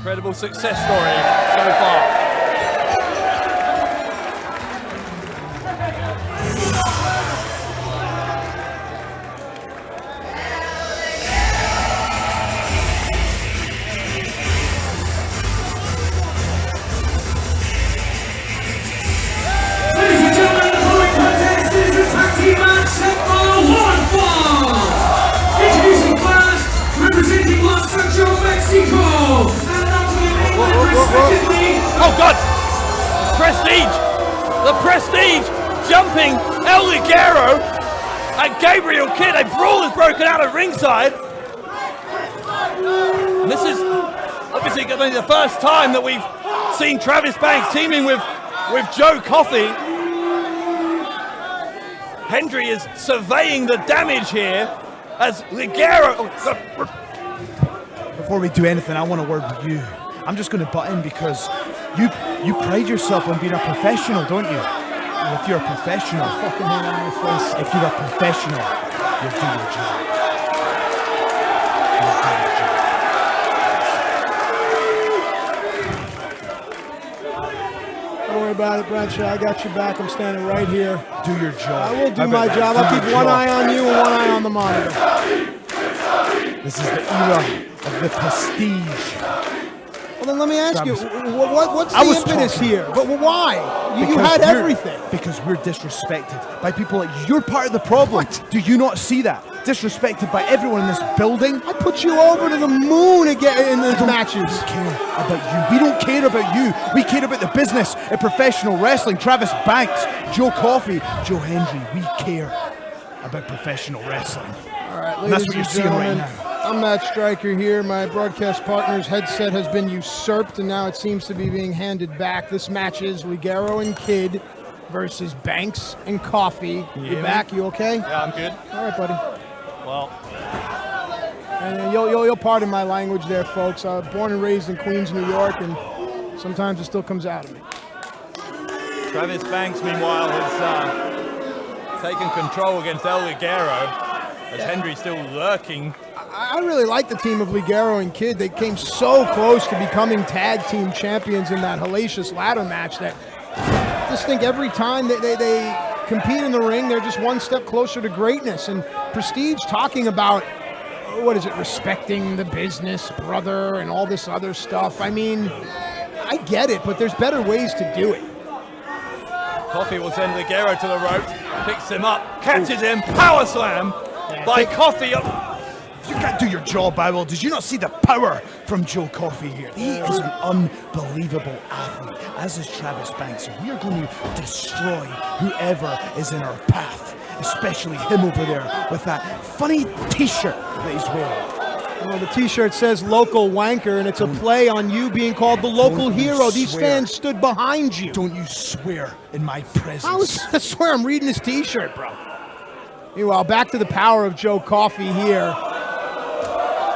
Incredible success story so far. Oh God! Prestige! The Prestige jumping El Ligero and Gabriel Kidd. A brawl has broken out at ringside. And this is obviously going to be the first time that we've seen Travis Banks teaming with Joe Coffey. Hendry is surveying the damage here as Ligero. Before we do anything, I want to word with you. I'm just going to butt in because you pride yourself on being a professional, don't you? And if you're a professional, fucking hand on your face. If you're a professional, you'll do your job. Don't worry about it, Bradshaw. I got your back. I'm standing right here. Do your job. I will do my job. I'll keep one eye on you and one eye on the monitor. This is the era of the Prestige. Well, then let me ask you, what's the impetus here? But why? You had everything. Because we're disrespected by people like you. You're part of the problem. What? Do you not see that? Disrespected by everyone in this building. I put you over to the moon again in these matches. We don't care about you. We don't care about you. We care about the business of professional wrestling. Travis Banks, Joe Coffey, Joe Hendry. We care about professional wrestling. All right, and that's what you're seeing right now. I'm Matt Stryker here. My broadcast partner's headset has been usurped, and now it seems to be being handed back. This match is Ligero and Kidd versus Banks and Coffey. You back? You okay? Yeah, I'm good. All right, buddy. Well, and you'll pardon my language there, folks. I was born and raised in Queens, New York, and sometimes it still comes out of me. Travis Banks, meanwhile, has taken control against El Ligero as Hendry's still lurking. I really like the team of Ligero and Kidd. They came so close to becoming tag team champions in that hellacious ladder match that I just think every time they compete in the ring, they're just one step closer to greatness. And Prestige talking about, respecting the business, brother, and all this other stuff. I mean, I get it, but there's better ways to do it. Coffey will send Ligero to the ropes, picks him up, catches him, power slam by Coffey. You can't do your job, Gabriel. Did you not see the power from Joe Coffey here? He is an unbelievable athlete, as is Travis Banks. We are going to destroy whoever is in our path, especially him over there with that funny T-shirt that he's wearing. Well, the T-shirt says local wanker, and it's a play on you being called the local hero. These fans stood behind you. Don't you swear in my presence. I swear I'm reading this T-shirt, bro. Meanwhile, back to the power of Joe Coffey here.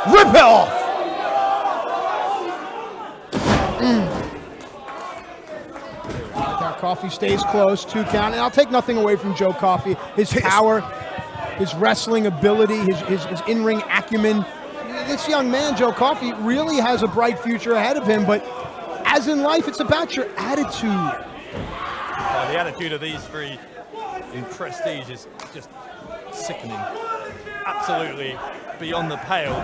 Rip it off! Coffey stays close, 2 count, and I'll take nothing away from Joe Coffey. His power, his wrestling ability, his in-ring acumen. This young man, Joe Coffey, really has a bright future ahead of him, but as in life, it's about your attitude. The attitude of these three in Prestige is just sickening. Absolutely beyond the pale.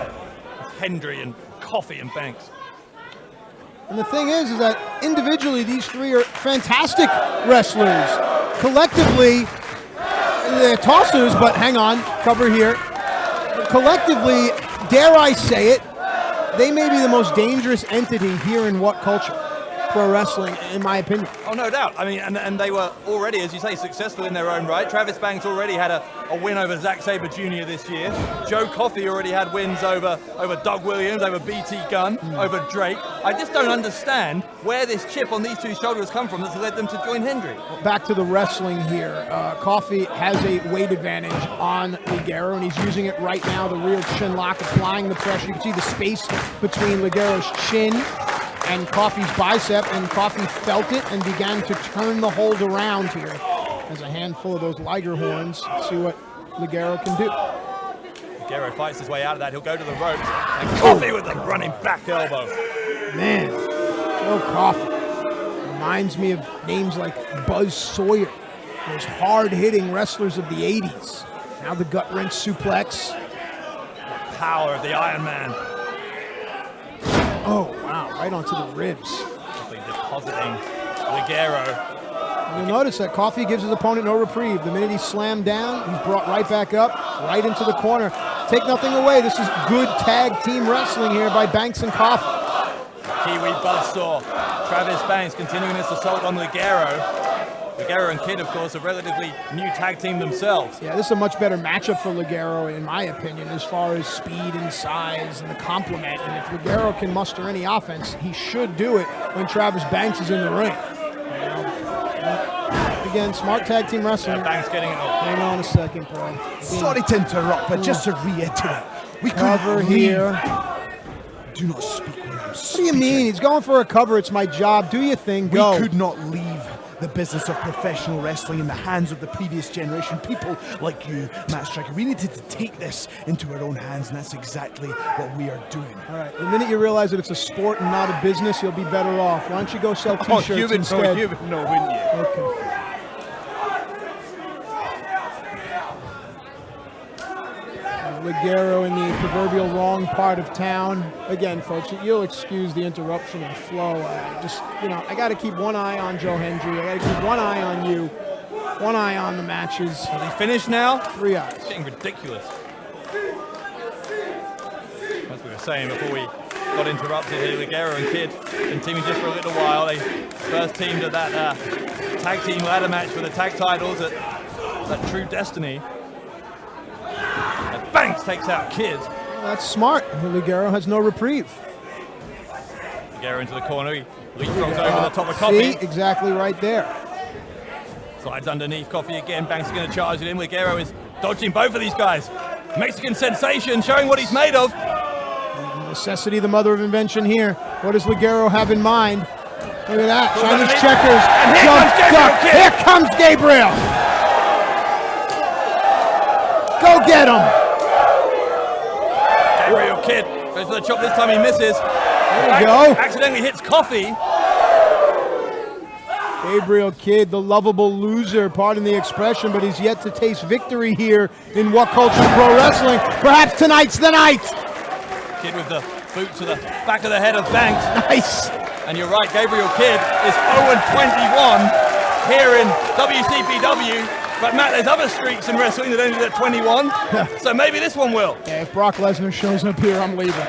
Hendry and Coffey and Banks. And the thing is that individually these three are fantastic wrestlers. Collectively, they're tossers, but hang on, cover here. Collectively, dare I say it, they may be the most dangerous entity here in what culture? Pro wrestling, in my opinion. Oh, no doubt. I mean, and they were already, as you say, successful in their own right. Travis Banks already had a win over Zack Sabre Jr. this year. Joe Coffey already had wins over Doug Williams, over BT Gunn, over Drake. I just don't understand where this chip on these two shoulders come from that's led them to join Hendry. Back to the wrestling here. Coffey has a weight advantage on Ligero, and he's using it right now, the rear chin lock, applying the pressure. You can see the space between Ligero's chin and Coffey's bicep, and Coffey felt it and began to turn the hold around here. There's a handful of those Liger horns. Let's see what Ligero can do. Ligero fights his way out of that. He'll go to the ropes, and Coffey with the running back elbow. Man, Joe Coffey reminds me of names like Buzz Sawyer, those hard-hitting wrestlers of the 80s. Now the gut-wrench suplex. Power of the Iron Man. Oh, wow, right onto the ribs. Depositing Ligero. You'll notice that Coffey gives his opponent no reprieve. The minute he's slammed down, he's brought right back up, right into the corner. Take nothing away. This is good tag team wrestling here by Banks and Coffey. Kiwi buzzsaw. Travis Banks continuing his assault on Ligero. Ligero and Kidd, of course, a relatively new tag team themselves. Yeah, this is a much better matchup for Ligero, in my opinion, as far as speed and size and the complement. And if Ligero can muster any offense, he should do it when Travis Banks is in the ring. Again, smart tag team wrestling. Yeah, Banks getting it off. Hang on a second, boy. Sorry to interrupt, but just to reiterate, we Cover couldn't here. leave. Do not speak when I'm What do speaking. you mean? He's going for a cover. It's my job. Do your thing. Go. We could not leave the business of professional wrestling in the hands of the previous generation. People like you, Matt Striker. We needed to take this into our own hands, and that's exactly what we are doing. All right. The minute you realize that it's a sport and not a business, you'll be better off. Why don't you go sell T-shirts instead? you would know, wouldn't you? Okay. Ligero in the proverbial wrong part of town. Again, folks, you'll excuse the interruption and flow. I got to keep one eye on Joe Hendry. I got to keep one eye on you, one eye on the matches. Is he finished now? 3 eyes. It's getting ridiculous. As we were saying before we got interrupted here, Ligero and Kidd been teaming just for a little while. They first teamed at that tag team ladder match for the tag titles at True Destiny. And Banks takes out Kidd. Well, that's smart. Ligero has no reprieve. Ligero into the corner. He leapfrogs over the top of Coffey. See, exactly right there. Slides underneath Coffey again. Banks is going to charge at him. Ligero is dodging both of these guys. Mexican sensation showing what he's made of. Necessity, the mother of invention here. What does Ligero have in mind? Look at that. Chinese underneath. checkers. And here Jump, comes Gabriel duck. Kidd. Here comes Gabriel. Go get him. Gabriel Kidd goes for the chop. This time he misses. There we go. Accidentally hits Coffey. Gabriel Kidd, the lovable loser, pardon the expression, but he's yet to taste victory here in What Culture Pro Wrestling. Perhaps tonight's the night. Kidd with the boot to the back of the head of Banks. Nice. And you're right, Gabriel Kidd is 0-21 here in WCPW. But Matt, there's other streaks in wrestling that ended at 21. So maybe this one will. Yeah, if Brock Lesnar shows up here, I'm leaving.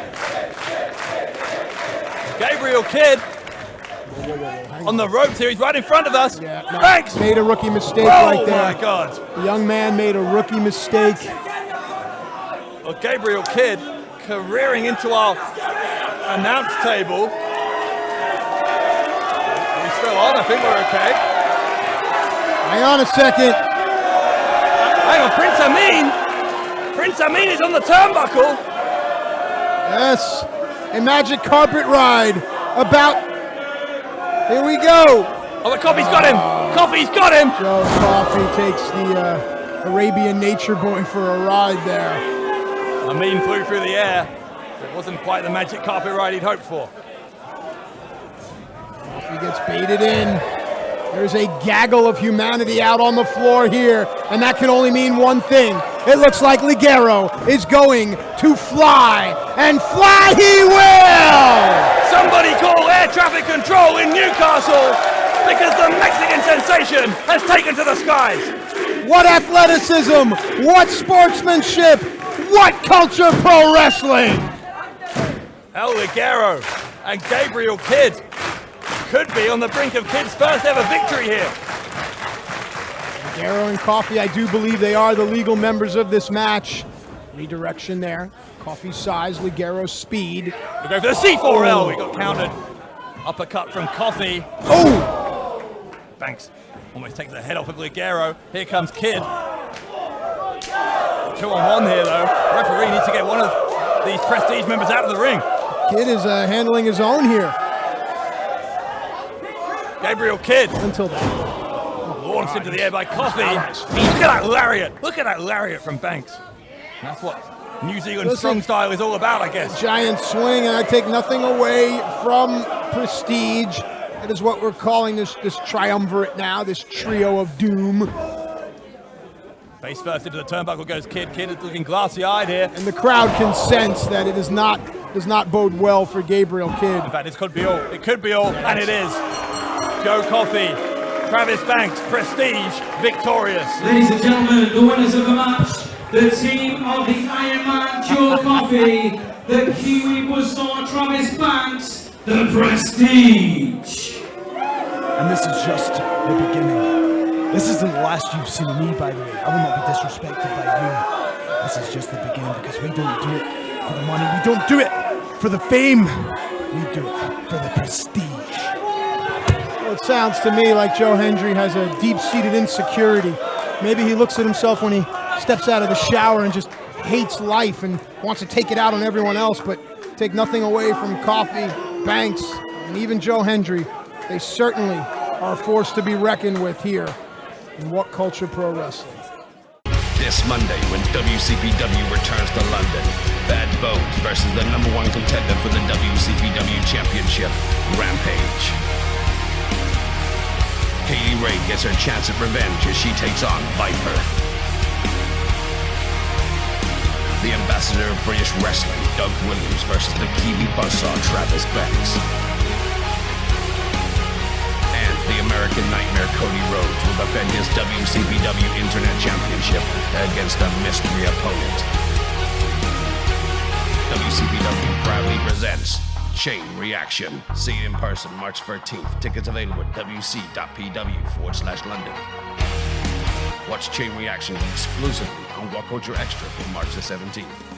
Gabriel Kidd on the ropes here. He's right in front of us. Yeah, no, Banks! made a rookie mistake Oh right there. my God. The young man made a rookie mistake. Well, Gabriel Kidd careering into our announce table. Are we still on? I think we're okay. Hang on a second. Hang on, Prince Amin. Prince Amin is on the turnbuckle. Yes, a magic carpet ride. Here we go. Oh, but Coffey's got him. Coffey's got him. Joe Coffey takes the Arabian Nature Boy for a ride there. Amin flew through the air. It wasn't quite the magic carpet ride he'd hoped for. Coffey gets baited in. There's a gaggle of humanity out on the floor here, and that can only mean one thing. It looks like Ligero is going to fly, and fly he will! Somebody call air traffic control in Newcastle because the Mexican sensation has taken to the skies. What athleticism, what sportsmanship, what culture pro wrestling! El Ligero and Gabriel Kidd could be on the brink of Kidd's first ever victory here. Ligero and Coffey, I do believe they are the legal members of this match. Redirection there. Coffey's size, Ligero's speed. We go for the C4L. We got countered. Uppercut from Coffey. Oh! Banks almost takes the head off of Ligero. Here comes Kidd. 2-on-1 here though. Referee needs to get one of these Prestige members out of the ring. Kidd is handling his own here. Gabriel Kidd Until then. launched into the air by Coffey. Look at that lariat. Look at that lariat from Banks. That's what New Zealand strong style is all about, I guess. Giant swing, and I take nothing away from Prestige. That is what we're calling this triumvirate now, this trio of doom. Face first into the turnbuckle goes Kid. Kid is looking glassy-eyed here. And the crowd can sense that it does not bode well for Gabriel Kidd. In fact, this could be all. It could be all, and it is. Joe Coffey, Travis Banks, Prestige, victorious. Ladies and gentlemen, the winners of the match, the team of the Iron Man, Joe Coffey, the Kiwi Buzzsaw, Travis Banks, the Prestige. And this is just the beginning. This isn't the last you've seen of me, by the way. I will not be disrespected by you. This is just the beginning, because we don't do it for the money. We don't do it for the fame. We do it for the prestige. Well, it sounds to me like Joe Hendry has a deep-seated insecurity. Maybe he looks at himself when he steps out of the shower and just hates life and wants to take it out on everyone else, but take nothing away from Coffey, Banks, and even Joe Hendry. They certainly are a force to be reckoned with here in What Culture Pro Wrestling. This Monday, when WCPW returns to London, Bad Bones versus the #1 contender for the WCPW Championship, Rampage. Kaylee Ray gets her chance at revenge as she takes on Viper. The ambassador of British Wrestling, Doug Williams versus the Kiwi Buzzsaw, Travis Banks. The American Nightmare Cody Rhodes will defend his WCPW Internet Championship against a mystery opponent. WCPW proudly presents Chain Reaction. See it in person March 13th. Tickets available at wc.pw/London. Watch Chain Reaction exclusively on What Culture Extra from March the 17th.